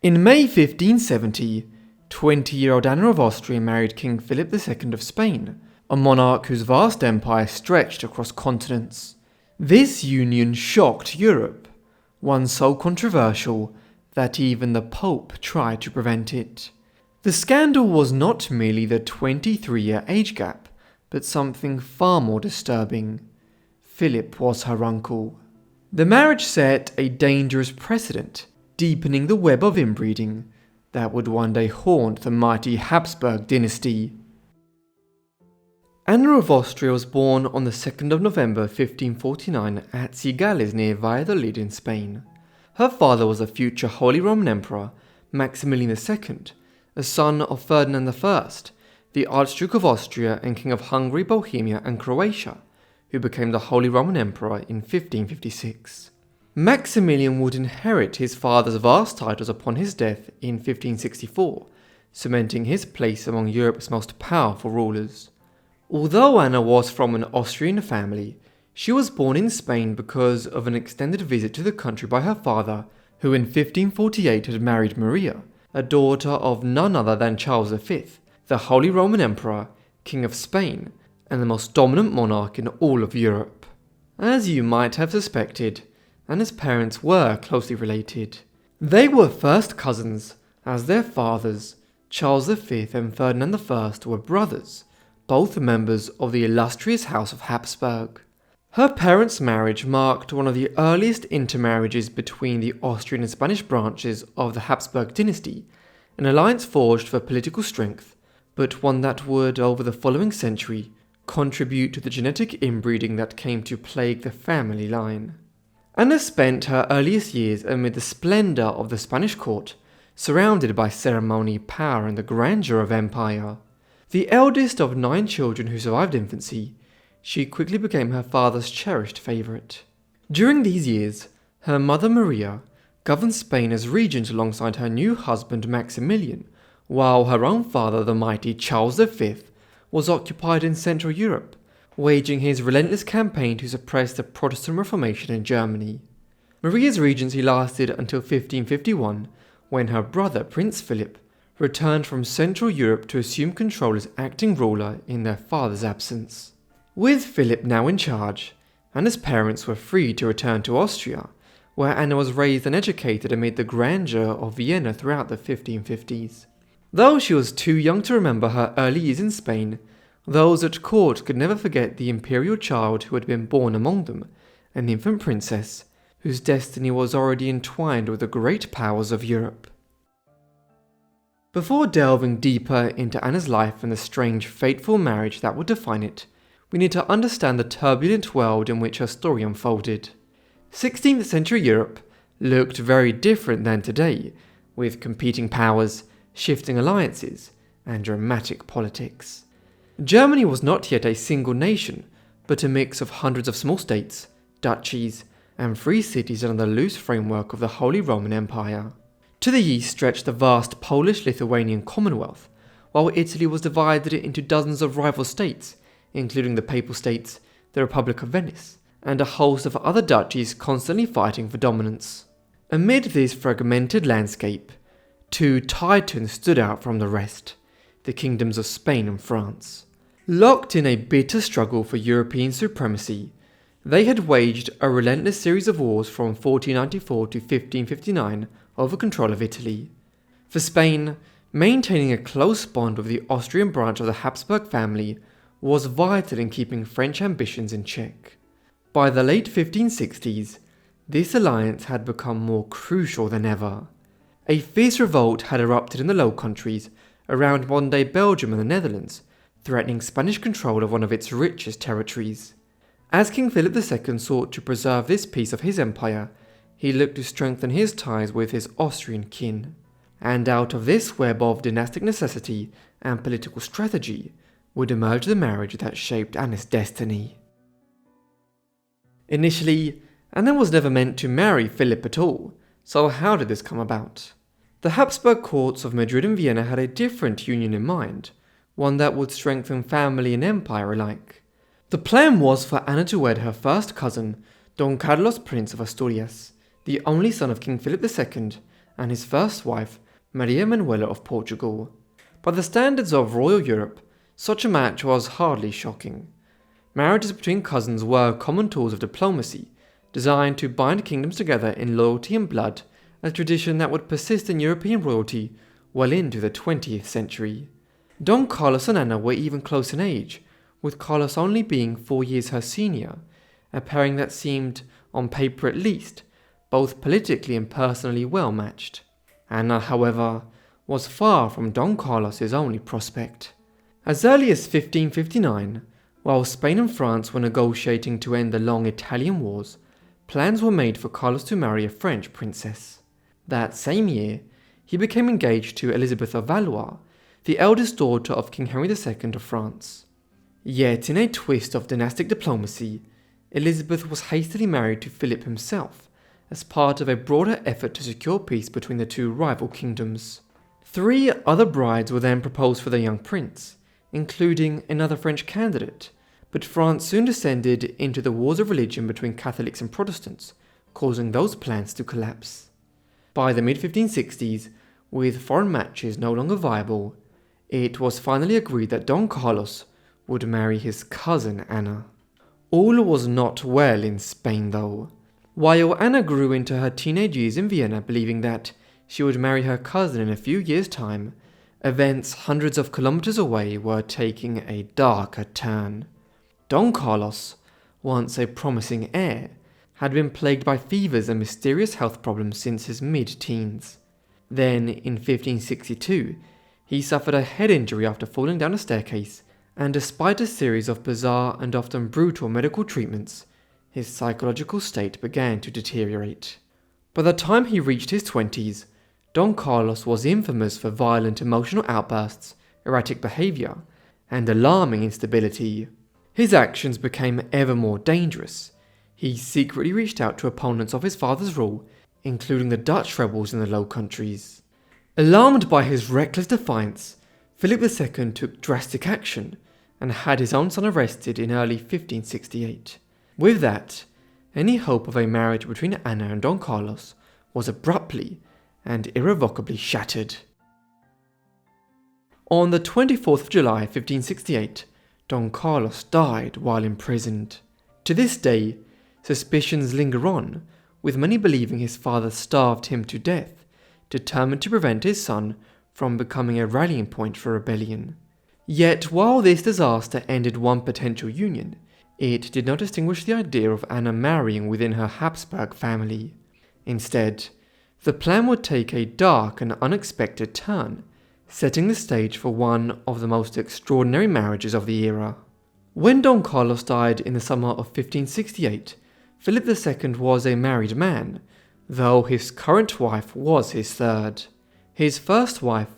In May 1570, 20-year-old Anna of Austria married King Philip II of Spain, a monarch whose vast empire stretched across continents. This union shocked Europe, one so controversial that even the Pope tried to prevent it. The scandal was not merely the 23-year age gap, but something far more disturbing. Philip was her uncle. The marriage set a dangerous precedent, deepening the web of inbreeding that would one day haunt the mighty Habsburg dynasty. Anna of Austria was born on the 2nd of November 1549 at Cigales near Valladolid in Spain. Her father was the future Holy Roman Emperor Maximilian II, a son of Ferdinand I, the Archduke of Austria and King of Hungary, Bohemia and Croatia, who became the Holy Roman Emperor in 1556. Maximilian would inherit his father's vast titles upon his death in 1564, cementing his place among Europe's most powerful rulers. Although Anna was from an Austrian family, she was born in Spain because of an extended visit to the country by her father, who in 1548 had married Maria, a daughter of none other than Charles V, the Holy Roman Emperor, King of Spain, and the most dominant monarch in all of Europe. As you might have suspected, Anna's parents were closely related. They were first cousins, as their fathers, Charles V and Ferdinand I, were brothers, both members of the illustrious House of Habsburg. Her parents' marriage marked one of the earliest intermarriages between the Austrian and Spanish branches of the Habsburg dynasty, an alliance forged for political strength, but one that would, over the following century, contribute to the genetic inbreeding that came to plague the family line. Anna spent her earliest years amid the splendour of the Spanish court, surrounded by ceremony, power and the grandeur of empire. The eldest of 9 children who survived infancy, she quickly became her father's cherished favourite. During these years, her mother Maria governed Spain as regent alongside her new husband Maximilian, while her own father, the mighty Charles V, was occupied in Central Europe, waging his relentless campaign to suppress the Protestant Reformation in Germany. Maria's regency lasted until 1551, when her brother Prince Philip returned from Central Europe to assume control as acting ruler in their father's absence. With Philip now in charge, Anna's parents were free to return to Austria, where Anna was raised and educated amid the grandeur of Vienna throughout the 1550s. Though she was too young to remember her early years in Spain, those at court could never forget the imperial child who had been born among them, an infant princess whose destiny was already entwined with the great powers of Europe. Before delving deeper into Anna's life and the strange, fateful marriage that would define it, we need to understand the turbulent world in which her story unfolded. 16th century Europe looked very different than today, with competing powers, shifting alliances, and dramatic politics. Germany was not yet a single nation, but a mix of hundreds of small states, duchies, and free cities under the loose framework of the Holy Roman Empire. To the east stretched the vast Polish-Lithuanian Commonwealth, while Italy was divided into dozens of rival states, including the Papal States, the Republic of Venice, and a host of other duchies constantly fighting for dominance. Amid this fragmented landscape, 2 titans stood out from the rest, the kingdoms of Spain and France. Locked in a bitter struggle for European supremacy, they had waged a relentless series of wars from 1494 to 1559 over control of Italy. For Spain, maintaining a close bond with the Austrian branch of the Habsburg family was vital in keeping French ambitions in check. By the late 1560s, this alliance had become more crucial than ever. A fierce revolt had erupted in the Low Countries around modern-day Belgium and the Netherlands, threatening Spanish control of one of its richest territories. As King Philip II sought to preserve this piece of his empire, he looked to strengthen his ties with his Austrian kin. And out of this web of dynastic necessity and political strategy would emerge the marriage that shaped Anna's destiny. Initially, Anna was never meant to marry Philip at all, so how did this come about? The Habsburg courts of Madrid and Vienna had a different union in mind, one that would strengthen family and empire alike. The plan was for Anna to wed her first cousin, Don Carlos, Prince of Asturias, the only son of King Philip II, and his first wife, Maria Manuela of Portugal. By the standards of royal Europe, such a match was hardly shocking. Marriages between cousins were common tools of diplomacy, designed to bind kingdoms together in loyalty and blood, a tradition that would persist in European royalty well into the 20th century. Don Carlos and Anna were even close in age, with Carlos only being 4 years her senior, a pairing that seemed, on paper at least, both politically and personally well matched. Anna, however, was far from Don Carlos's only prospect. As early as 1559, while Spain and France were negotiating to end the long Italian wars, plans were made for Carlos to marry a French princess. That same year, he became engaged to Elizabeth of Valois, the eldest daughter of King Henry II of France. Yet, in a twist of dynastic diplomacy, Elizabeth was hastily married to Philip himself, as part of a broader effort to secure peace between the two rival kingdoms. 3 other brides were then proposed for the young prince, including another French candidate, but France soon descended into the wars of religion between Catholics and Protestants, causing those plans to collapse. By the mid-1560s, with foreign matches no longer viable, it was finally agreed that Don Carlos would marry his cousin Anna. All was not well in Spain though. While Anna grew into her teenage years in Vienna believing that she would marry her cousin in a few years' time, events hundreds of kilometers away were taking a darker turn. Don Carlos, once a promising heir, had been plagued by fevers and mysterious health problems since his mid-teens. Then, in 1562, he suffered a head injury after falling down a staircase, and despite a series of bizarre and often brutal medical treatments, his psychological state began to deteriorate. By the time he reached his 20s, Don Carlos was infamous for violent emotional outbursts, erratic behavior, and alarming instability. His actions became ever more dangerous. He secretly reached out to opponents of his father's rule, including the Dutch rebels in the Low Countries. Alarmed by his reckless defiance, Philip II took drastic action and had his own son arrested in early 1568. With that, any hope of a marriage between Anna and Don Carlos was abruptly and irrevocably shattered. On the 24th of July 1568, Don Carlos died while imprisoned. To this day, suspicions linger on, with many believing his father starved him to death, determined to prevent his son from becoming a rallying point for rebellion. Yet while this disaster ended one potential union, it did not extinguish the idea of Anna marrying within her Habsburg family. Instead, the plan would take a dark and unexpected turn, setting the stage for one of the most extraordinary marriages of the era. When Don Carlos died in the summer of 1568, Philip II was a married man, though his current wife was his third. His first wife,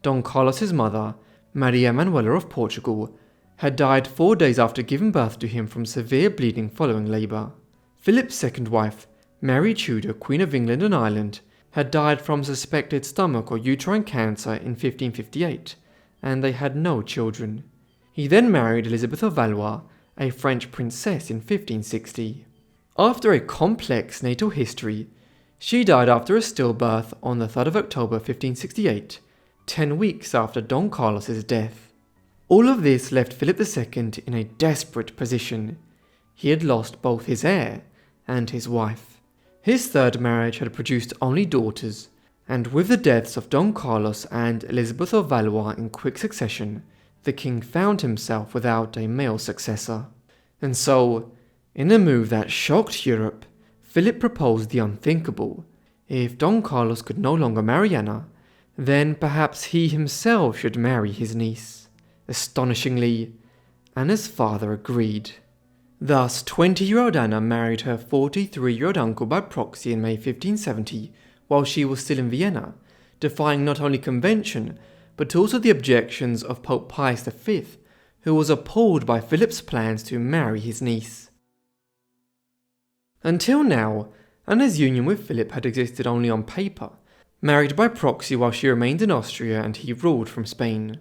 Don Carlos's mother, Maria Manuela of Portugal, had died 4 days after giving birth to him from severe bleeding following labour. Philip's second wife, Mary Tudor, Queen of England and Ireland, had died from suspected stomach or uterine cancer in 1558, and they had no children. He then married Elizabeth of Valois, a French princess, in 1560. After a complex natal history, she died after a stillbirth on the 3rd of October 1568, 10 weeks after Don Carlos's death. All of this left Philip II in a desperate position. He had lost both his heir and his wife. His third marriage had produced only daughters, and with the deaths of Don Carlos and Elizabeth of Valois in quick succession, the king found himself without a male successor. And so, in a move that shocked Europe, Philip proposed the unthinkable. If Don Carlos could no longer marry Anna, then perhaps he himself should marry his niece. Astonishingly, Anna's father agreed. Thus, 20-year-old Anna married her 43-year-old uncle by proxy in May 1570, while she was still in Vienna, defying not only convention, but also the objections of Pope Pius V, who was appalled by Philip's plans to marry his niece. Until now, Anna's union with Philip had existed only on paper, married by proxy while she remained in Austria and he ruled from Spain.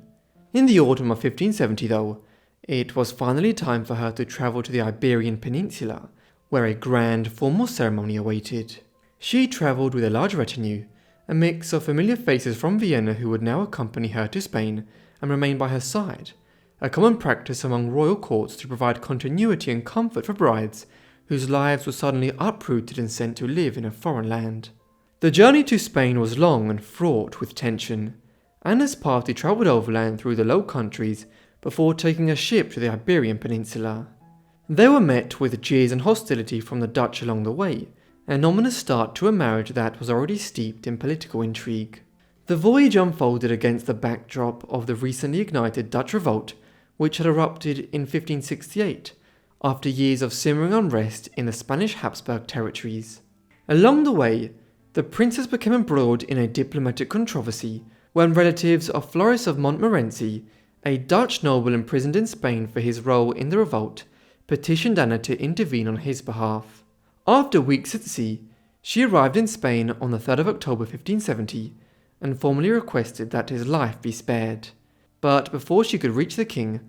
In the autumn of 1570, though, it was finally time for her to travel to the Iberian Peninsula, where a grand formal ceremony awaited. She travelled with a large retinue, a mix of familiar faces from Vienna who would now accompany her to Spain and remain by her side, a common practice among royal courts to provide continuity and comfort for brides whose lives were suddenly uprooted and sent to live in a foreign land. The journey to Spain was long and fraught with tension. Anna's party travelled overland through the Low Countries before taking a ship to the Iberian Peninsula. They were met with jeers and hostility from the Dutch along the way, an ominous start to a marriage that was already steeped in political intrigue. The voyage unfolded against the backdrop of the recently ignited Dutch revolt, which had erupted in 1568, after years of simmering unrest in the Spanish Habsburg territories. Along the way, the princess became embroiled in a diplomatic controversy when relatives of Floris of Montmorency, a Dutch noble imprisoned in Spain for his role in the revolt, petitioned Anna to intervene on his behalf. After weeks at sea, she arrived in Spain on the 3rd of October 1570 and formally requested that his life be spared. But before she could reach the king,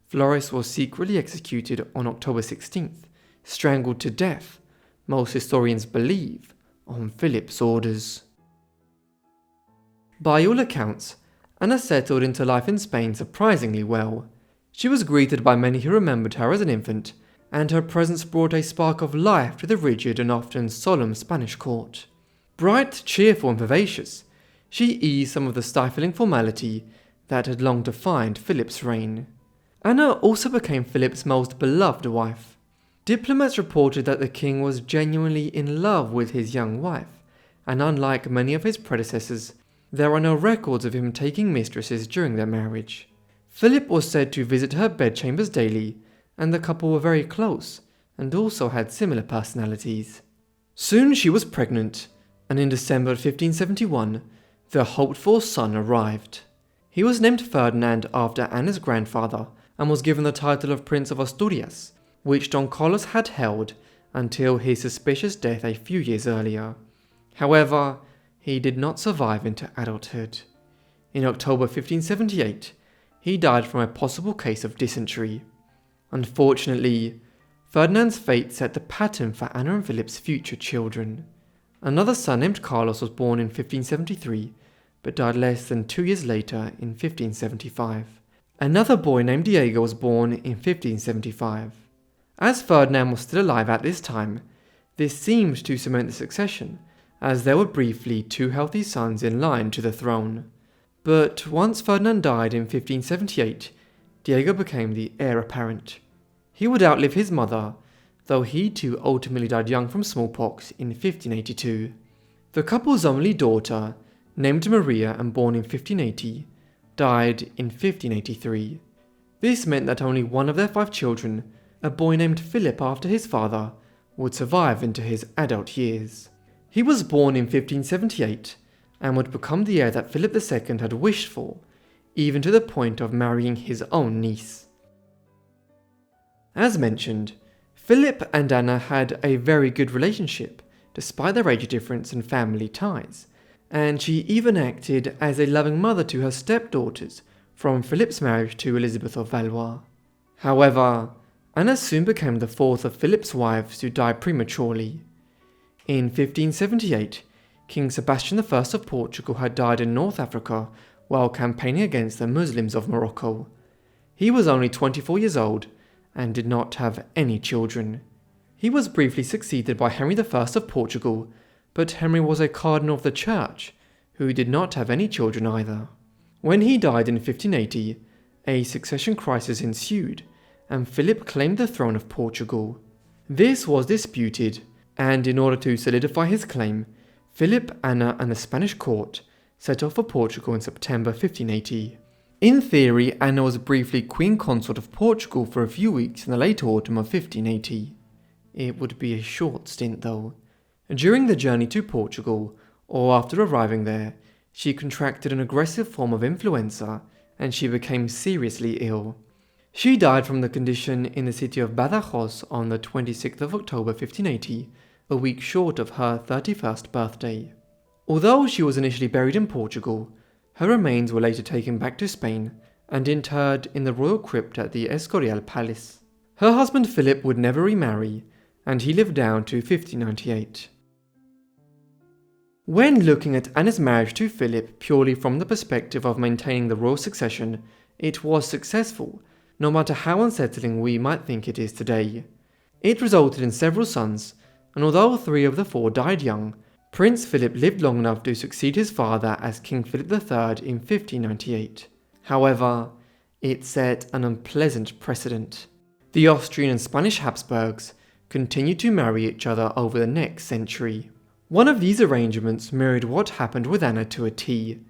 Floris was secretly executed on October 16th, strangled to death, most historians believe, on Philip's orders. By all accounts, Anna settled into life in Spain surprisingly well. She was greeted by many who remembered her as an infant, and her presence brought a spark of life to the rigid and often solemn Spanish court. Bright, cheerful and vivacious, she eased some of the stifling formality that had long defined Philip's reign. Anna also became Philip's most beloved wife. Diplomats reported that the king was genuinely in love with his young wife, and unlike many of his predecessors, there are no records of him taking mistresses during their marriage. Philip was said to visit her bedchambers daily, and the couple were very close, and also had similar personalities. Soon she was pregnant, and in December 1571, the hoped-for son arrived. He was named Ferdinand after Anna's grandfather, and was given the title of Prince of Asturias, which Don Carlos had held until his suspicious death a few years earlier. However, he did not survive into adulthood. In October 1578, he died from a possible case of dysentery. Unfortunately, Ferdinand's fate set the pattern for Anna and Philip's future children. Another son named Carlos was born in 1573, but died less than 2 years later in 1575. Another boy named Diego was born in 1575. As Ferdinand was still alive at this time, this seemed to cement the succession, as there were briefly 2 healthy sons in line to the throne. But once Ferdinand died in 1578, Diego became the heir apparent. He would outlive his mother, though he too ultimately died young from smallpox in 1582. The couple's only daughter, named Maria and born in 1580, died in 1583. This meant that only one of their 5 children, a boy named Philip after his father, would survive into his adult years. He was born in 1578 and would become the heir that Philip II had wished for, even to the point of marrying his own niece. As mentioned, Philip and Anna had a very good relationship, despite their age difference and family ties, and she even acted as a loving mother to her stepdaughters from Philip's marriage to Elizabeth of Valois. However, Anna soon became the 4th of Philip's wives to die prematurely. In 1578, King Sebastian I of Portugal had died in North Africa while campaigning against the Muslims of Morocco. He was only 24 years old and did not have any children. He was briefly succeeded by Henry I of Portugal, but Henry was a cardinal of the church, who did not have any children either. When he died in 1580, a succession crisis ensued, and Philip claimed the throne of Portugal. This was disputed, and in order to solidify his claim, Philip, Anna, and the Spanish court set off for Portugal in September 1580. In theory, Anna was briefly Queen Consort of Portugal for a few weeks in the late autumn of 1580. It would be a short stint though. During the journey to Portugal, or after arriving there, she contracted an aggressive form of influenza and she became seriously ill. She died from the condition in the city of Badajoz on the 26th of October 1580, a week short of her 31st birthday. Although she was initially buried in Portugal, her remains were later taken back to Spain and interred in the royal crypt at the Escorial Palace. Her husband Philip would never remarry, and he lived down to 1598. When looking at Anna's marriage to Philip purely from the perspective of maintaining the royal succession, it was successful, no matter how unsettling we might think it is today. It resulted in several sons, and although 3 of the 4 died young, Prince Philip lived long enough to succeed his father as King Philip III in 1598. However, it set an unpleasant precedent. The Austrian and Spanish Habsburgs continued to marry each other over the next century. One of these arrangements mirrored what happened with Anna to a T.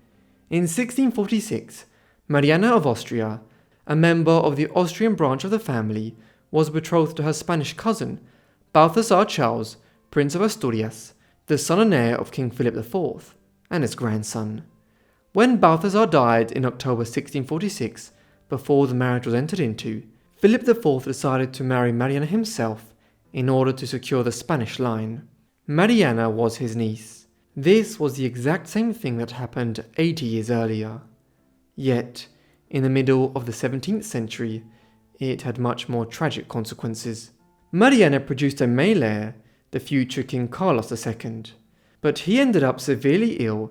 In 1646, Anna of Austria, a member of the Austrian branch of the family, was betrothed to her Spanish cousin, Balthasar Charles, Prince of Asturias, the son and heir of King Philip IV, and his grandson. When Balthasar died in October 1646, before the marriage was entered into, Philip IV decided to marry Mariana himself in order to secure the Spanish line. Mariana was his niece. This was the exact same thing that happened 80 years earlier. Yet, in the middle of the 17th century, it had much more tragic consequences. Mariana produced a male heir, the future King Carlos II, but he ended up severely ill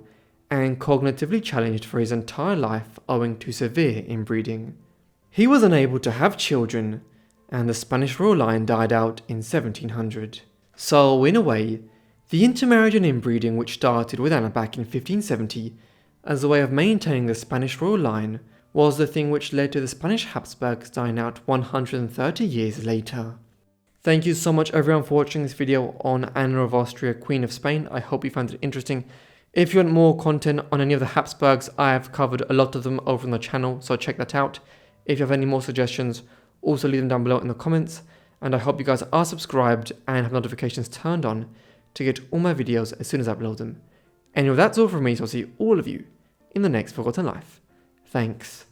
and cognitively challenged for his entire life owing to severe inbreeding. He was unable to have children, and the Spanish royal line died out in 1700. So, in a way, the intermarriage and inbreeding which started with Anna back in 1570 as a way of maintaining the Spanish royal line was the thing which led to the Spanish Habsburgs dying out 130 years later. Thank you so much everyone for watching this video on Anna of Austria, Queen of Spain. I hope you found it interesting. If you want more content on any of the Habsburgs, I have covered a lot of them over on the channel, so check that out. If you have any more suggestions, also leave them down below in the comments. And I hope you guys are subscribed and have notifications turned on to get all my videos as soon as I upload them. Anyway, that's all from me, so I'll see all of you in the next Forgotten Life. Thanks.